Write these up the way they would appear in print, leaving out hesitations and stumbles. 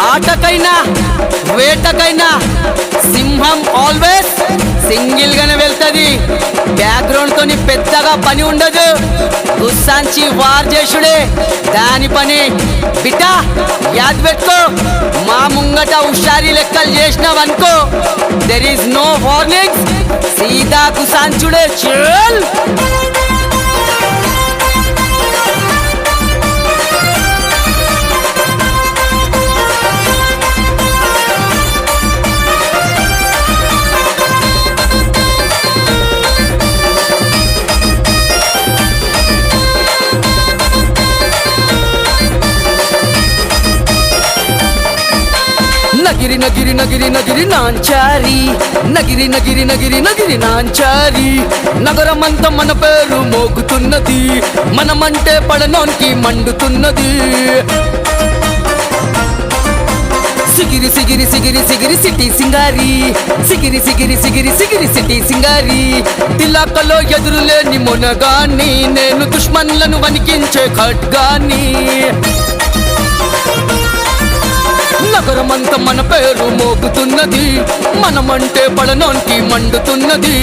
ఆటకైనా వేటకైనా సింహం always single గానే వెళ్తది. బ్యాక్గ్రౌండ్ తోని పెద్దగా పని ఉండదు. గుస్సాంచి వార్ చేసుడే దాని పని. బిడ్డ యాద్ పెట్టుకో, మా ముంగట హుషారి లెక్కలు చేసినావనుకో దెర్ ఈస్ నో వార్నింగ్స్, సీదా గుసాంచుడే చల్. నగిరి నగిరి నగిరి నగిరి నాంచారి, నగిరి నగిరి నగిరి నగిరి నాంచారి. నగరమంతా మన పేరు మోగుతున్నది, మనమంటే పడనోనికి మండుతున్నది. సిగిరి సిగిరి సిగిరి సిగిరి సిటీ సింగారి, సిగిరి సిగిరి సిగిరి సిగిరి సిటీ సింగారి. తిలాకలో ఎదురులేని మొనగాన్ని, నేను దుష్మన్లను వణికించే ఖడ్గాన్ని. నగరమంతా మన పేరు మోగుతున్నది, మనమంటే పడనోనికి మండుతున్నది.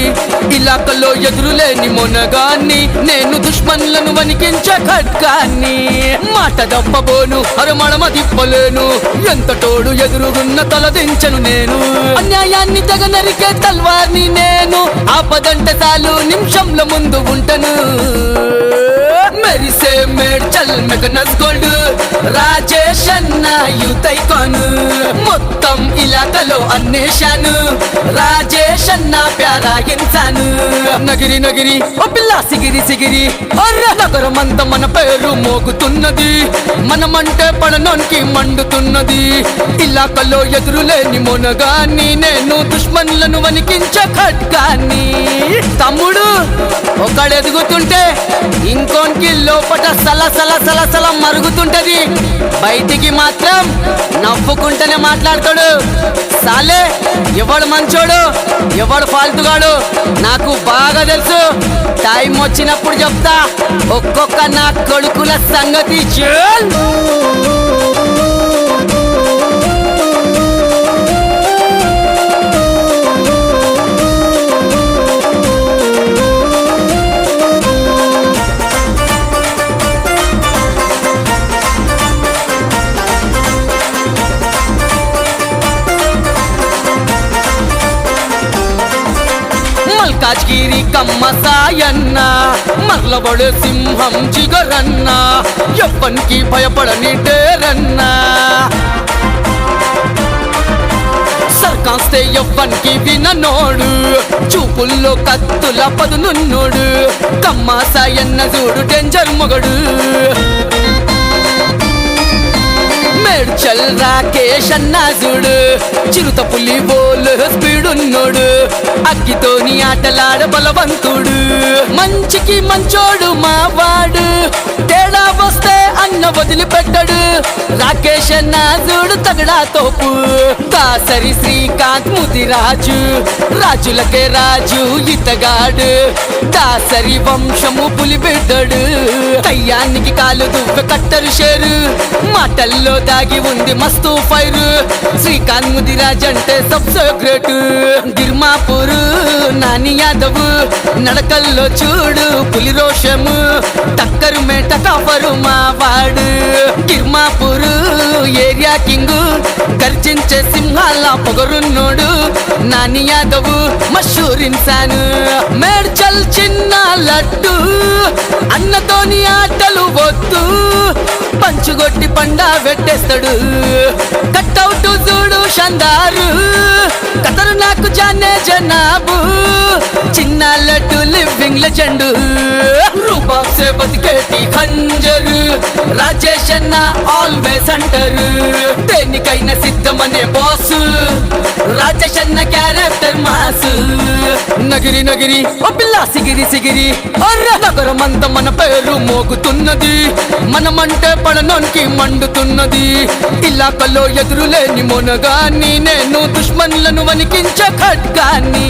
ఇలాకలో ఎదురులేని మొనగాన్ని, నేను దుష్మన్లను వణికించే ఖడ్గాన్ని. మాట దప్పబోను అరమడమ తిప్పలేను, ఎంత తోడు ఎదురుగున్న తలదించను నేను. అన్యాయాన్ని తెగ నరికే తల్వార్ని నేను, ఆపదంటే చాలు నిమిషంలో ముందు ఉంటను. మెరిసే మేడ్చల్ మెగనస్ గోల్డ్ రాజేష్ అన్న యూత్ ఐకాన్. మొత్తం ఇలాకలో అన్నేషాను, రాజేష్ అన్న ప్యారా ఇన్సాను. నగిరి నగిరి ఓ పిల్ల సిగిరి సిగిరి, నగరమంతా మన పేరు మోగుతున్నది, మనమంటే పడనోనికి మండుతున్నది. ఇలాకలో ఎదురులేని మొనగాన్ని, నేను దుష్మన్లను వణికించే ఖడ్గాన్ని. తమ్ముడు ఒకడెదుగుతుంటే ఇంకోనికి లోపట సల సల సల సల మరుగుతుంటది, బయటికి మాత్రం నవ్వుకుంటేనే మాట్లాడతాడు. సాలే ఎవడు మంచోడు ఎవడు ఫాల్తుగాడు నాకు బాగా తెలుసు. టైం వచ్చినప్పుడు చెప్తా ఒక్కొక్క నా కొడుకుల సంగతి. చల్ కాజ్గిరి కమ్మ సాయన్న, మర్లబడే సింహం జిగరన్న, ఎవ్వనికి భయపడని డేరన్న. సర్కాస్తే ఎవ్వనికి విననోడు, చూపుల్లో కత్తుల పదునున్నోడు. కమ్మ సాయన్న చూడు డేంజర్ మొగడు. మేడ్చల్ రాకేష్ అన్న చూడు, చిరుత పులి బోలు స్పీడున్నోడు. అగ్గితోని ఆటలాడ బలవంతుడు, మంచికి మంచోడు మావాడు. తేడా వస్తే అన్న వదిలిపెట్టడు. రాకేష్ అన్న చూడు తగడా తోపు. దాసరి శ్రీకాంత్ ముదిరాజు, రాజులకే రాజు ఇతగాడు. దాసరి వంశము పులిబిడ్డడు, కయ్యానికి కాలు దువ్వె కట్టరు షేరు. మాటల్లో దాగి ఉంది మస్తు ఫైరు. శ్రీకాంత్ ముదిరాజ్ అంటే సబ్సే గ్రేట్. గిర్మాపూర్ నాని యాదవ్, నడకల్లో చూడు పులి రోషము. టక్కరు మేట కాపరు మావాడు. గిర్మాపూర్ ఏరియా కింగ్, గర్జించే సింహాల పొగరున్నోడు. నాని యాదవ్ మషూర్ ఇన్సాను. మేడ్చల్ చిన్న లడ్డు, అన్నతోని ఆటలు వద్దు. పంచుగొట్టి పండా పెట్టేస్తాడు. కట్అవుట్ చూడు షందారు, కతరు నాకు జానే జనాబు. చిన్న లడ్డు లివింగ్ లెజెండ్, రూపం సే బతికేటి ఖంజరు. రాజేష్ అన్న ఆల్వేస్ అంటారు, దేనికైనా సిద్ధమనే బాసు. రాజేష్ అన్న క్యారెక్టర్ మాసు. నగిరి నగిరి ఓ పిల్ల సిగిరి సిగిరి, నగరమంతా మన పేరు మోగుతున్నది, మనమంటే పడనోనికి మండుతున్నది. ఇలాకలో ఎదురులేని మొనగాన్ని, నేను దుష్మన్లను వణికించే ఖడ్గాన్ని.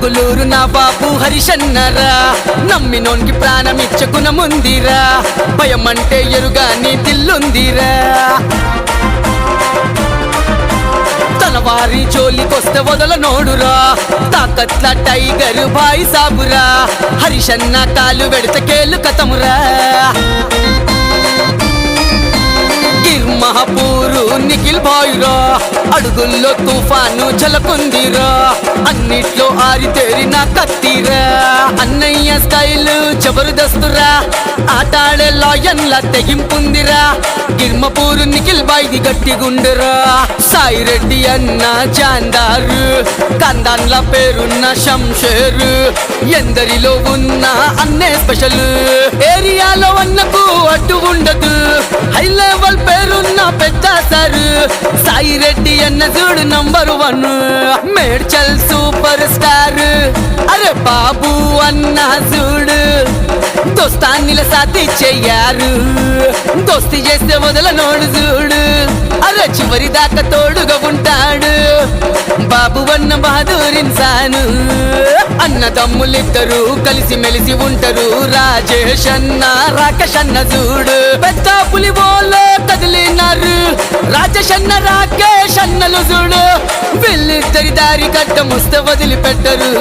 బెంగుళూరు నా బాబు హరిశన్నరా నమ్మినోన్కి ప్రాణమిచ్చ గుణముందిరా భయమంటే ఎరుగాని దిల్లుందిరా తలవారి జోలికొస్తే వదలనోడురా తాకట్ల టైగర్ భాయ్ సాబురా హరిశన్న కాలు వెడితే కేలు కతమురా మహాపూరు నిఖిల్ భాయ్రా అడుగుల్లో తుఫాను చలకుందిరా అన్నిట్లో ఆరితేరిన కత్తిరా అన్నయ్య స్టైల్ జబర్దస్తురా ఆటాడే లాయన్ల తెగింపుందిరా గిర్మపూరు నిఖిల్ బాయ్ది గట్టిగుండురా సాయి రెడ్డి అన్న జాందారు కందాన్ల పేరున్న శంషేరు ఎందరిలో ఉన్న అన్నే స్పెషల్ ఏరియాలో అన్నకు అడ్డు ఉండదు హై లెవెల్ పేరున్న పెద్ద సారు సాయి రెడ్డి అన్న చూడు నంబర్ 1 మేడ్చల్ సూపర్ స్టార్ అరే బాబు అన్న చూడు దోస్తాన్నిల సాతి చెయ్యారు దోస్తి చేస్తే వదలనోడు చూడు అరే చివరి దాకా తోడుగా ఉంటాడు బాబు అన్న బహదూర్ ఇన్సాను అన్నదమ్ములిద్దరు కలిసి మెలిసి ఉంటారు రాజేష్ అన్న రాకేష్ అన్న చూడు పెద్ద పులి బోలో కదిలినారు రాజేష్ అన్న రాకేష్ అన్నలు చూడు వీళ్ళిద్దరి దారి కట్ట ముస్తే వదిలిపెట్టరు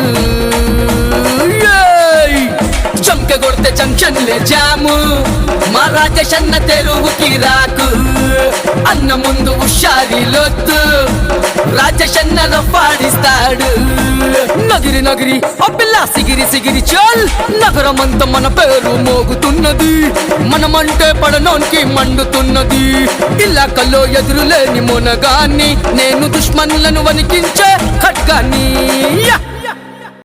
చంక కొడితే జంక్షన్లే జాము మా రాజేష్ అన్న తెరువుకి రాకు అన్న ముందు హుషారి లొత్తు రాజేష్ అన్న రఫాడిస్తాడు నగిరి నగిరి ఆ పిల్ల సిగిరి సిగిరి చల్ నగరమంతా మన పేరు మోగుతున్నది మనమంటే పడనోనికి మండుతున్నది ఇలాకల్లో ఎదురులేని మొనగాన్ని నేను దుష్మన్లను వణికించే ఖడ్గాన్ని